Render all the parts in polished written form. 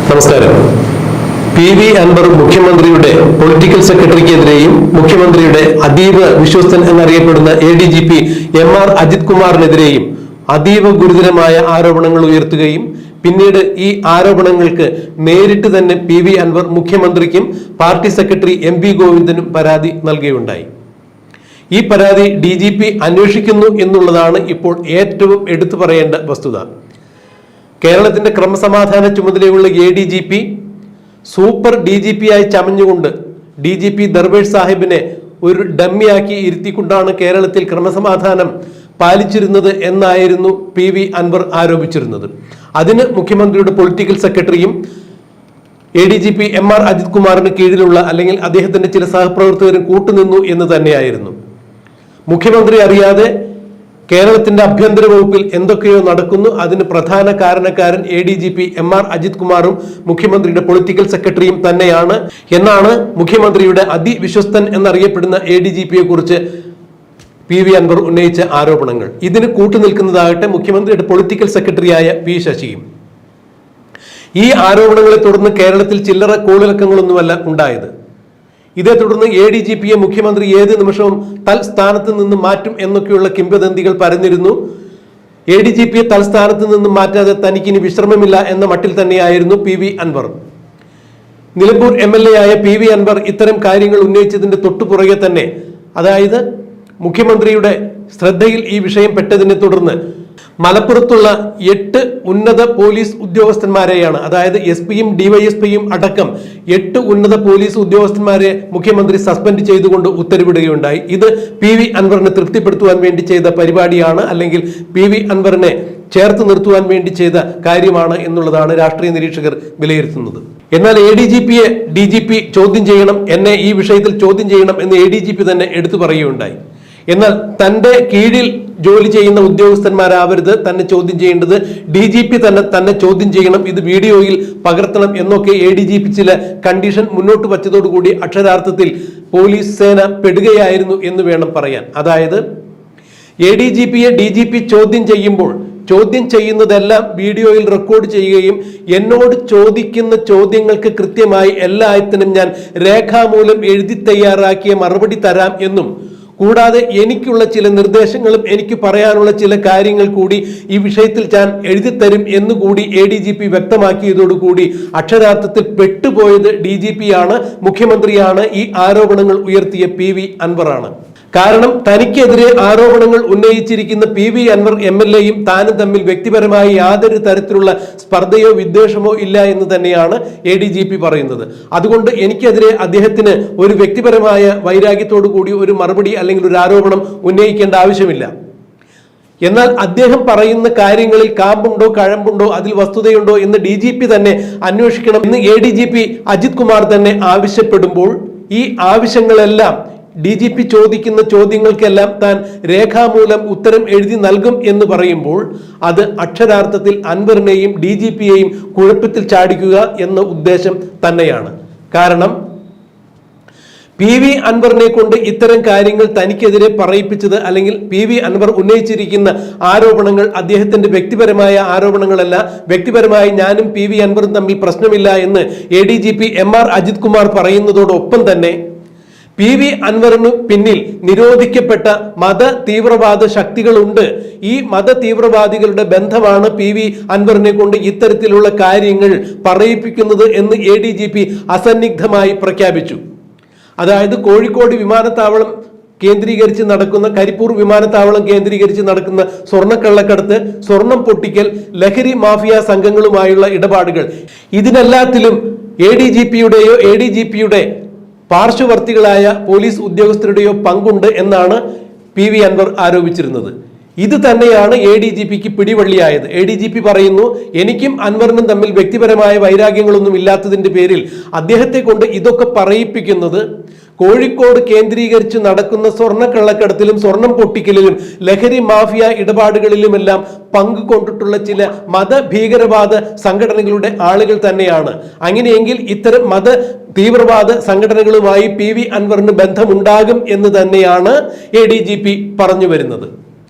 നമസ്കാരം. പി.വി. അൻവർ മുഖ്യമന്ത്രിയുടെ പൊളിറ്റിക്കൽ സെക്രട്ടറിക്കെതിരെയും മുഖ്യമന്ത്രിയുടെ അതീവ വിശ്വസ്തൻ എന്നറിയപ്പെടുന്ന ADGP M.R. അജിത് കുമാറിനെതിരെയും അതീവ ഗുരുതരമായ ആരോപണങ്ങൾ ഉയർത്തുകയും പിന്നീട് ഈ ആരോപണങ്ങൾക്ക് നേരിട്ട് തന്നെ പി.വി. അൻവർ മുഖ്യമന്ത്രിക്കും പാർട്ടി സെക്രട്ടറി M.V. ഗോവിന്ദനും പരാതി നൽകുകയുണ്ടായി. ഈ പരാതി DGP അന്വേഷിക്കുന്നു എന്നുള്ളതാണ് ഇപ്പോൾ ഏറ്റവും എടുത്തു പറയേണ്ട വസ്തുത. കേരളത്തിന്റെ ക്രമസമാധാന ചുമതലയുള്ള ADGP സൂപ്പർ DGP ആയി ചമഞ്ഞുകൊണ്ട് DGP ദർവേഷ് സാഹിബിനെ ഒരു ഡമ്മിയാക്കി ഇരുത്തിക്കൊണ്ടാണ് കേരളത്തിൽ ക്രമസമാധാനം പാലിച്ചിരുന്നത് എന്നായിരുന്നു പി.വി. അൻവർ ആരോപിച്ചിരുന്നത്. അതിന് മുഖ്യമന്ത്രിയുടെ പൊളിറ്റിക്കൽ സെക്രട്ടറിയും ADGP M.R. അജിത് കുമാറിന് കീഴിലുള്ള അല്ലെങ്കിൽ അദ്ദേഹത്തിന്റെ ചില സഹപ്രവർത്തകരും കൂട്ടുനിന്നു എന്ന് തന്നെയായിരുന്നു. മുഖ്യമന്ത്രി അറിയാതെ കേരളത്തിന്റെ ആഭ്യന്തര വകുപ്പിൽ എന്തൊക്കെയോ നടക്കുന്നു. അതിന് പ്രധാന കാരണക്കാരൻ ADGP M.R. അജിത് കുമാറും മുഖ്യമന്ത്രിയുടെ പൊളിറ്റിക്കൽ സെക്രട്ടറിയും തന്നെയാണ് എന്നാണ് മുഖ്യമന്ത്രിയുടെ അതിവിശ്വസ്തൻ എന്നറിയപ്പെടുന്ന ADGPയെ കുറിച്ച് പി.വി. അൻവർ ഉന്നയിച്ച ആരോപണങ്ങൾ. ഇതിന് കൂട്ടുനിൽക്കുന്നതാകട്ടെ മുഖ്യമന്ത്രിയുടെ പൊളിറ്റിക്കൽ സെക്രട്ടറിയായ P. ശശിയും. ഈ ആരോപണങ്ങളെ തുടർന്ന് കേരളത്തിൽ ചില്ലറ കോളിളക്കങ്ങളൊന്നുമല്ല ഉണ്ടായത്. ഇതേ തുടർന്ന് ADGPയെ മുഖ്യമന്ത്രി ഏത് നിമിഷവും തൽസ്ഥാനത്ത് നിന്ന് മാറ്റും എന്നൊക്കെയുള്ള കിംവദന്തികൾ പരന്നിരുന്നു. ADGPയെ തൽസ്ഥാനത്ത് നിന്ന് മാറ്റാതെ തനിക്കിനി വിശ്രമമില്ല എന്ന മട്ടിൽ തന്നെയായിരുന്നു പി.വി. അൻവർ. നിലമ്പൂർ MLA ആയ പി.വി. അൻവർ ഇത്തരം കാര്യങ്ങൾ ഉന്നയിച്ചതിന്റെ തൊട്ടുപുറകെ തന്നെ, അതായത് മുഖ്യമന്ത്രിയുടെ ശ്രദ്ധയിൽ ഈ വിഷയം പെട്ടതിനെ തുടർന്ന് മലപ്പുറത്തുള്ള 8 ഉന്നത പോലീസ് ഉദ്യോഗസ്ഥന്മാരെയാണ്, അതായത് SP-യും DYSP-യും അടക്കം 8 ഉന്നത പോലീസ് ഉദ്യോഗസ്ഥന്മാരെ മുഖ്യമന്ത്രി സസ്പെൻഡ് ചെയ്തുകൊണ്ട് ഉത്തരവിടുകയുണ്ടായി. ഇത് പി.വി. അൻവറിനെ തൃപ്തിപ്പെടുത്തുവാൻ വേണ്ടി ചെയ്ത പരിപാടിയാണ്, അല്ലെങ്കിൽ പി.വി. അൻവറിനെ ചേർത്ത് നിർത്തുവാൻ വേണ്ടി ചെയ്ത കാര്യമാണ് എന്നുള്ളതാണ് രാഷ്ട്രീയ നിരീക്ഷകർ വിലയിരുത്തുന്നത്. എന്നാൽ ADGPയെ DGP ചോദ്യം ചെയ്യണം, എന്നെ ഈ വിഷയത്തിൽ ചോദ്യം ചെയ്യണം എന്ന് ADGP തന്നെ എടുത്തു പറയുകയുണ്ടായി. എന്നാൽ തന്റെ കീഴിൽ ജോലി ചെയ്യുന്ന ഉദ്യോഗസ്ഥന്മാരാവരുത് തന്നെ ചോദ്യം ചെയ്യേണ്ടത്, DGP തന്നെ ചോദ്യം ചെയ്യണം, ഇത് വീഡിയോയിൽ പകർത്തണം എന്നൊക്കെ ADGP ചില കണ്ടീഷൻ മുന്നോട്ട് വച്ചതോടുകൂടി അക്ഷരാർത്ഥത്തിൽ പോലീസ് സേന പെടുകയായിരുന്നു എന്ന് വേണം പറയാൻ. അതായത് ADGPയെ DGP ചോദ്യം ചെയ്യുമ്പോൾ ചോദ്യം ചെയ്യുന്നതെല്ലാം വീഡിയോയിൽ റെക്കോർഡ് ചെയ്യുകയും എന്നോട് ചോദിക്കുന്ന ചോദ്യങ്ങൾക്ക് കൃത്യമായി എല്ലാത്തിനും ഞാൻ രേഖാമൂലം എഴുതി തയ്യാറാക്കിയ മറുപടി തരാം എന്നും, കൂടാതെ എനിക്കുള്ള ചില നിർദ്ദേശങ്ങളും എനിക്ക് പറയാനുള്ള ചില കാര്യങ്ങൾ കൂടി ഈ വിഷയത്തിൽ ഞാൻ എഴുതിത്തരും എന്നുകൂടി ADGP വ്യക്തമാക്കിയതോടുകൂടി അക്ഷരാർത്ഥത്തിൽ പെട്ടുപോയത് DGP-യാണ്, മുഖ്യമന്ത്രിയാണ്, ഈ ആരോപണങ്ങൾ ഉയർത്തിയ പി.വി. അൻവറാണ്. കാരണം തനിക്കെതിരെ ആരോപണങ്ങൾ ഉന്നയിച്ചിരിക്കുന്ന പി.വി. അൻവർ MLA-യും താനും തമ്മിൽ വ്യക്തിപരമായി യാതൊരു തരത്തിലുള്ള സ്പർദ്ധയോ വിദ്വേഷമോ ഇല്ല എന്ന് തന്നെയാണ് ADGP പറയുന്നത്. അതുകൊണ്ട് എനിക്കെതിരെ അദ്ദേഹത്തിന് ഒരു വ്യക്തിപരമായ വൈരാഗ്യത്തോടു കൂടി ഒരു മറുപടി അല്ലെങ്കിൽ ഒരു ആരോപണം ഉന്നയിക്കേണ്ട ആവശ്യമില്ല. എന്നാൽ അദ്ദേഹം പറയുന്ന കാര്യങ്ങളിൽ കാമ്പുണ്ടോ കഴമ്പുണ്ടോ അതിൽ വസ്തുതയുണ്ടോ എന്ന് DGP തന്നെ അന്വേഷിക്കണം എന്ന് ADGP അജിത് കുമാർ തന്നെ ആവശ്യപ്പെടുമ്പോൾ ഈ ആവശ്യങ്ങളെല്ലാം DGP ചോദിക്കുന്ന ചോദ്യങ്ങൾക്കെല്ലാം താൻ രേഖാമൂലം ഉത്തരം എഴുതി നൽകും എന്ന് പറയുമ്പോൾ അത് അക്ഷരാർത്ഥത്തിൽ അൻവറിനെയും DGP-യെയും കുഴപ്പത്തിൽ ചാടിക്കുക എന്ന ഉദ്ദേശം തന്നെയാണ്. കാരണം പി.വി. അൻവറിനെ കൊണ്ട് ഇത്തരം കാര്യങ്ങൾ തനിക്കെതിരെ പറയിപ്പിച്ചത്, അല്ലെങ്കിൽ പി.വി. അൻവർ ഉന്നയിച്ചിരിക്കുന്ന ആരോപണങ്ങൾ അദ്ദേഹത്തിന്റെ വ്യക്തിപരമായ ആരോപണങ്ങളല്ല, വ്യക്തിപരമായി ഞാനും പി.വി. അൻവറും തമ്മിൽ പ്രശ്നമില്ല എന്ന് ADGP M.R. അജിത് കുമാർ പറയുന്നതോടൊപ്പം തന്നെ പി.വി. അൻവറിന് പിന്നിൽ നിരോധിക്കപ്പെട്ട മത തീവ്രവാദ ശക്തികളുണ്ട്. ഈ മത തീവ്രവാദികളുടെ ബന്ധമാണ് പി.വി. അൻവറിനെ കൊണ്ട് ഇത്തരത്തിലുള്ള കാര്യങ്ങൾ പറയിപ്പിക്കുന്നത് എന്ന് ADGP അസന്നിഗ്ധമായി പ്രഖ്യാപിച്ചു. അതായത് കോഴിക്കോട് വിമാനത്താവളം കേന്ദ്രീകരിച്ച് നടക്കുന്ന, കരിപ്പൂർ വിമാനത്താവളം കേന്ദ്രീകരിച്ച് നടക്കുന്ന സ്വർണ്ണക്കള്ളക്കടത്ത്, സ്വർണം പൊട്ടിക്കൽ, ലഹരി മാഫിയ സംഘങ്ങളുമായുള്ള ഇടപാടുകൾ, ഇതിനെല്ലാത്തിലും ADGP-യുടെയോ ADGP-യുടെ പാർശ്വവർത്തികളായ പോലീസ് ഉദ്യോഗസ്ഥരുടെയോ പങ്കുണ്ട് എന്നാണ് പി.വി. അൻവർ ആരോപിച്ചിരുന്നത്. ഇത് തന്നെയാണ് ADGP-ക്ക് പിടിവള്ളിയായത്. ADGP പറയുന്നു, എനിക്കും അൻവറിനും തമ്മിൽ വ്യക്തിപരമായ വൈരാഗ്യങ്ങളൊന്നും ഇല്ലാത്തതിന്റെ പേരിൽ അദ്ദേഹത്തെ കൊണ്ട് ഇതൊക്കെ പറയിപ്പിക്കുന്നത് കോഴിക്കോട് കേന്ദ്രീകരിച്ച് നടക്കുന്ന സ്വർണ്ണക്കള്ളക്കടത്തിലും സ്വർണം പൊട്ടിക്കലിലും ലഹരി മാഫിയ ഇടപാടുകളിലുമെല്ലാം പങ്കുകൊണ്ടിട്ടുള്ള ചില മതഭീകരവാദ സംഘടനകളുടെ ആളുകൾ തന്നെയാണ്. അങ്ങനെയെങ്കിൽ ഇത്തരം മത തീവ്രവാദ സംഘടനകളുമായി പി.വി. അൻവറിന് ബന്ധമുണ്ടാകും എന്ന് തന്നെയാണ് ADGP പറഞ്ഞു വരുന്നത്.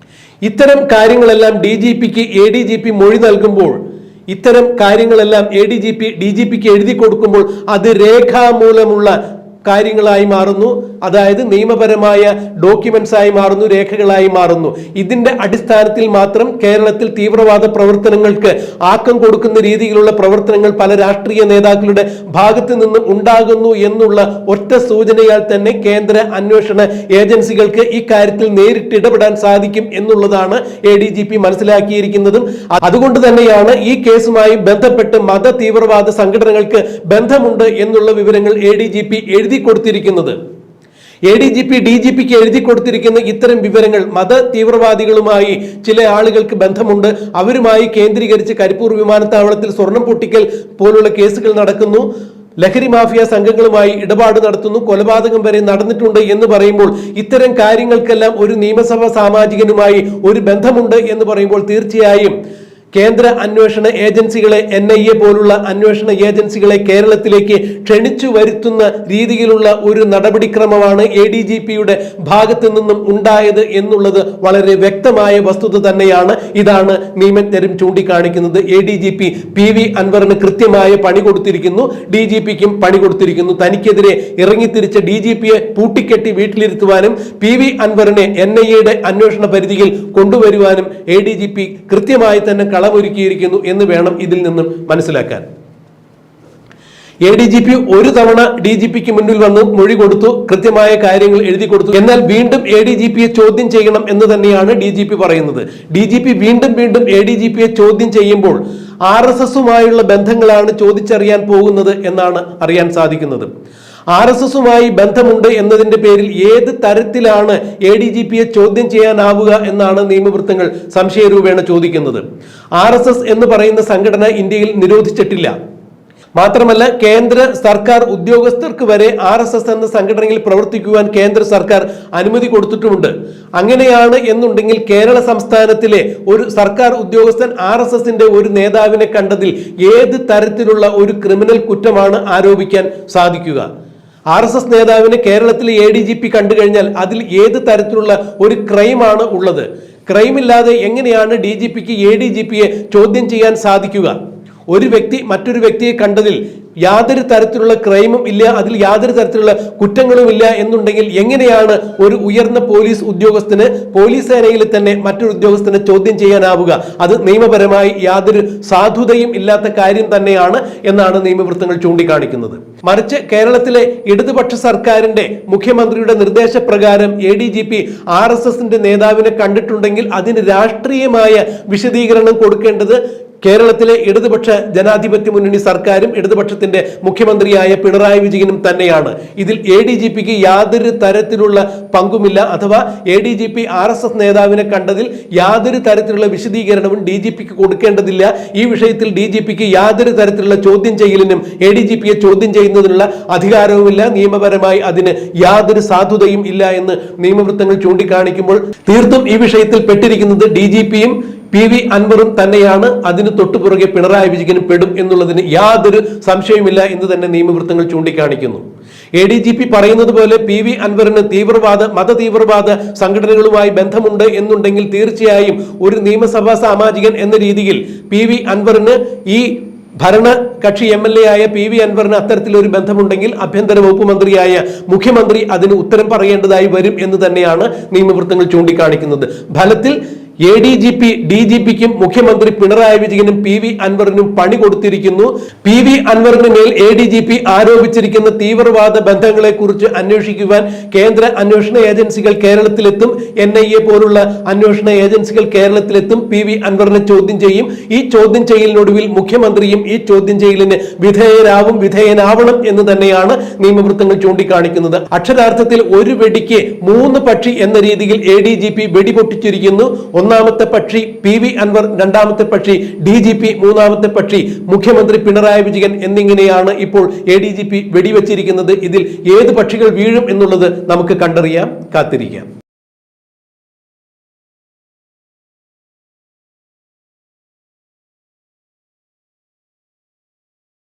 ഇത്തരം കാര്യങ്ങളെല്ലാം DGP-ക്ക് ADGP മൊഴി നൽകുമ്പോൾ ഇത്തരം കാര്യങ്ങളെല്ലാം ADGP DGPക്ക് എഴുതി കൊടുക്കുമ്പോൾ അത് രേഖാമൂലമുള്ള കാര്യങ്ങളായി മാറുന്നു. അതായത് നിയമപരമായ ഡോക്യുമെന്റ്സ് ആയി മാറുന്നു, രേഖകളായി മാറുന്നു. ഇതിന്റെ അടിസ്ഥാനത്തിൽ മാത്രം കേരളത്തിൽ തീവ്രവാദ പ്രവർത്തനങ്ങൾക്ക് ആക്കം കൊടുക്കുന്ന രീതിയിലുള്ള പ്രവർത്തനങ്ങൾ പല രാഷ്ട്രീയ നേതാക്കളുടെ ഭാഗത്ത് നിന്നും ഉണ്ടാകുന്നു എന്നുള്ള ഒറ്റ സൂചനയാൽ തന്നെ കേന്ദ്ര അന്വേഷണ ഏജൻസികൾക്ക് ഈ കാര്യത്തിൽ നേരിട്ട് ഇടപെടാൻ സാധിക്കും എന്നുള്ളതാണ് ADGP മനസ്സിലാക്കിയിരിക്കുന്നതും. അതുകൊണ്ട് തന്നെയാണ് ഈ കേസുമായി ബന്ധപ്പെട്ട് മത തീവ്രവാദ സംഘടനകൾക്ക് ബന്ധമുണ്ട് എന്നുള്ള വിവരങ്ങൾ ADGP എഴുതി കൊടുത്തിരിക്കുന്നത്. ADGP DGPക്ക് എഴുതി കൊടുത്തിരിക്കുന്ന ഇത്തരം വിവരങ്ങൾ മത തീവ്രവാദികളുമായി ചില ആളുകൾക്ക് ബന്ധമുണ്ട്, അവരുമായി കേന്ദ്രീകരിച്ച് കരിപ്പൂർ വിമാനത്താവളത്തിൽ സ്വർണം പൊട്ടിക്കൽ പോലുള്ള കേസുകൾ നടക്കുന്നു, ലഹരി മാഫിയ സംഘങ്ങളുമായി ഇടപാട് നടത്തുന്നു, കൊലപാതകം വരെ നടന്നിട്ടുണ്ട് എന്ന് പറയുമ്പോൾ ഇത്തരം കാര്യങ്ങൾക്കെല്ലാം ഒരു നിയമസഭാ സാമാജികനുമായി ഒരു ബന്ധമുണ്ട് എന്ന് പറയുമ്പോൾ തീർച്ചയായും കേന്ദ്ര അന്വേഷണ ഏജൻസികളെ NIA പോലുള്ള അന്വേഷണ ഏജൻസികളെ കേരളത്തിലേക്ക് ക്ഷണിച്ചു വരുത്തുന്ന രീതിയിലുള്ള ഒരു നടപടിക്രമമാണ് ADGPയുടെ ഭാഗത്തു നിന്നും ഉണ്ടായത് എന്നുള്ളത് വളരെ വ്യക്തമായ വസ്തുത തന്നെയാണ്. ഇതാണ് നിയമജ്ഞരും ചൂണ്ടിക്കാണിക്കുന്നത്. ADGP PV അൻവറിന് കൃത്യമായ പണി കൊടുത്തിരിക്കുന്നു, DGPക്കും പണി കൊടുത്തിരിക്കുന്നു. തനിക്കെതിരെ ഇറങ്ങിത്തിരിച്ച DGPയെ പൂട്ടിക്കെട്ടി വീട്ടിലിരുത്തുവാനും PV അൻവറിനെ NIAയുടെ അന്വേഷണ പരിധിയിൽ കൊണ്ടുവരുവാനും ADGP കൃത്യമായി തന്നെ കളമൊരുക്കിയിരിക്കുന്നു എന്ന് വേണം ഇതിൽ നിന്നും മനസ്സിലാക്കാൻ. ADGP ഒരു തവണ DGPക്ക് മുന്നിൽ വന്ന് മൊഴി കൊടുത്തു, കൃത്യമായ കാര്യങ്ങൾ എഴുതി കൊടുത്തു. എന്നാൽ വീണ്ടും ADGPയെ ചോദ്യം ചെയ്യണം എന്ന് തന്നെയാണ് DGP പറയുന്നത്. DGP വീണ്ടും ADGPയെ ചോദ്യം ചെയ്യുമ്പോൾ RSSുമായുള്ള ബന്ധങ്ങളാണ് ചോദിച്ചറിയാൻ പോകുന്നത് എന്നാണ് അറിയാൻ സാധിക്കുന്നത്. RSSുമായി ബന്ധമുണ്ട് എന്നതിന്റെ പേരിൽ ഏത് തരത്തിലാണ് ADGPയെ ചോദ്യം ചെയ്യാനാവുക എന്നാണ് നിയമവൃത്തങ്ങൾ സംശയരൂപേണ ചോദിക്കുന്നത്. RSS എന്ന് പറയുന്ന സംഘടന ഇന്ത്യയിൽ നിരോധിച്ചിട്ടില്ല. മാത്രമല്ല കേന്ദ്ര സർക്കാർ ഉദ്യോഗസ്ഥർക്ക് വരെ RSS എന്ന സംഘടനയിൽ പ്രവർത്തിക്കുവാൻ കേന്ദ്ര സർക്കാർ അനുമതി കൊടുത്തിട്ടുമുണ്ട്. അങ്ങനെയാണ് എന്നുണ്ടെങ്കിൽ കേരള സംസ്ഥാനത്തിലെ ഒരു സർക്കാർ ഉദ്യോഗസ്ഥൻ RSSന്റെ ഒരു നേതാവിനെ കണ്ടതിൽ ഏത് തരത്തിലുള്ള ഒരു ക്രിമിനൽ കുറ്റമാണ് ആരോപിക്കാൻ സാധിക്കുക? RSS നേതാവിനെ കേരളത്തിലെ ADGP കണ്ടു കഴിഞ്ഞാൽ അതിൽ ഏത് തരത്തിലുള്ള ഒരു ക്രൈമാണ് ഉള്ളത്? ക്രൈമില്ലാതെ എങ്ങനെയാണ് DGPക്ക് ADGPയെ ചോദ്യം ചെയ്യാൻ സാധിക്കുക? ഒരു വ്യക്തി മറ്റൊരു വ്യക്തിയെ കണ്ടതിൽ യാതൊരു തരത്തിലുള്ള ക്രൈമും ഇല്ല, അതിൽ യാതൊരു തരത്തിലുള്ള കുറ്റങ്ങളും ഇല്ല എന്നുണ്ടെങ്കിൽ എങ്ങനെയാണ് ഒരു ഉയർന്ന പോലീസ് ഉദ്യോഗസ്ഥന് പോലീസ് സേനയിൽ തന്നെ മറ്റൊരു ഉദ്യോഗസ്ഥനെ ചോദ്യം ചെയ്യാനാവുക? അത് നിയമപരമായി യാതൊരു സാധുതയും ഇല്ലാത്ത കാര്യം തന്നെയാണ് എന്നാണ് നിയമവൃത്തങ്ങൾ ചൂണ്ടിക്കാണിക്കുന്നത്. മറിച്ച് കേരളത്തിലെ ഇടതുപക്ഷ സർക്കാരിന്റെ മുഖ്യമന്ത്രിയുടെ നിർദ്ദേശപ്രകാരം ADGP RSSന്റെ നേതാവിനെ കണ്ടിട്ടുണ്ടെങ്കിൽ അതിന് രാഷ്ട്രീയമായ വിശദീകരണം കൊടുക്കേണ്ടത് കേരളത്തിലെ ഇടതുപക്ഷ ജനാധിപത്യ മുന്നണി സർക്കാരും ഇടതുപക്ഷത്തിന്റെ മുഖ്യമന്ത്രിയായ പിണറായി വിജയനും തന്നെയാണ്. ഇതിൽ ADGPക്ക് യാതൊരു തരത്തിലുള്ള പങ്കുമില്ല. അഥവാ ADGP RSS നേതാവിനെ കണ്ടതിൽ യാതൊരു തരത്തിലുള്ള വിശദീകരണവും DGPക്ക് കൊടുക്കേണ്ടതില്ല. ഈ വിഷയത്തിൽ DGPക്ക് യാതൊരു തരത്തിലുള്ള ചോദ്യം ചെയ്യലിനും ADGPയെ ചോദ്യം ചെയ്യുന്നതിനുള്ള അധികാരവുമില്ല. നിയമപരമായി അതിന് യാതൊരു സാധുതയും ഇല്ല എന്ന് നിയമവൃത്തങ്ങൾ ചൂണ്ടിക്കാണിക്കുമ്പോൾ തീർത്തും ഈ വിഷയത്തിൽ പെട്ടിരിക്കുന്നത് DGPയും PV അൻവറും തന്നെയാണ്. അതിന് തൊട്ടുപുറകെ പിണറായി വിജയനും പെടും എന്നുള്ളതിന് യാതൊരു സംശയവുമില്ല എന്ന് തന്നെ നിയമവൃത്തങ്ങൾ ചൂണ്ടിക്കാണിക്കുന്നു. ADGP പറയുന്നത് പോലെ PV അൻവറിന് മത തീവ്രവാദ സംഘടനകളുമായി ബന്ധമുണ്ട് എന്നുണ്ടെങ്കിൽ തീർച്ചയായും ഒരു നിയമസഭാ സാമാജികൻ എന്ന രീതിയിൽ PV അൻവറിന് ഈ ഭരണ കക്ഷി MLA ആയ PV അൻവറിന് അത്തരത്തിലൊരു ബന്ധമുണ്ടെങ്കിൽ ആഭ്യന്തര വകുപ്പ് മന്ത്രിയായ മുഖ്യമന്ത്രി അതിന് ഉത്തരം പറയേണ്ടതായി വരും എന്ന് തന്നെയാണ് നിയമവൃത്തങ്ങൾ ചൂണ്ടിക്കാണിക്കുന്നത്. ഫലത്തിൽ ADGP DGPക്കും മുഖ്യമന്ത്രി പിണറായി വിജയനും PV അൻവറിനും പണി കൊടുത്തിരിക്കുന്നു. PV അൻവറിന് മേൽ ADGP ആരോപിച്ചിരിക്കുന്ന തീവ്രവാദ ബന്ധങ്ങളെ കുറിച്ച് അന്വേഷിക്കുവാൻ കേന്ദ്ര അന്വേഷണ ഏജൻസികൾ കേരളത്തിലെത്തും. NIA പോലുള്ള അന്വേഷണ ഏജൻസികൾ കേരളത്തിലെത്തും. PV അൻവറിനെ ചോദ്യം ചെയ്യും. ഈ ചോദ്യം ചെയ്യലിനൊടുവിൽ മുഖ്യമന്ത്രിയും ഈ ചോദ്യം ചെയ്യലിന് വിധേയനാവണം എന്ന് തന്നെയാണ് നിയമവൃത്തങ്ങൾ ചൂണ്ടിക്കാണിക്കുന്നത്. അക്ഷരാർത്ഥത്തിൽ ഒരു വെടിക്ക് 3 പക്ഷി എന്ന രീതിയിൽ ADGP വെടിപൊട്ടിച്ചിരിക്കുന്നു. ഒന്നാമത്തെ പക്ഷി PV അൻവർ, രണ്ടാമത്തെ പക്ഷി DGP, മൂന്നാമത്തെ പക്ഷി മുഖ്യമന്ത്രി പിണറായി വിജയൻ എന്നിങ്ങനെയാണ് ഇപ്പോൾ ADGP വെടിവെച്ചിരിക്കുന്നത്. ഇതിൽ ഏത് പക്ഷികൾ വീഴും എന്നുള്ളത് നമുക്ക് കണ്ടറിയാം, കാത്തിരിക്കാം.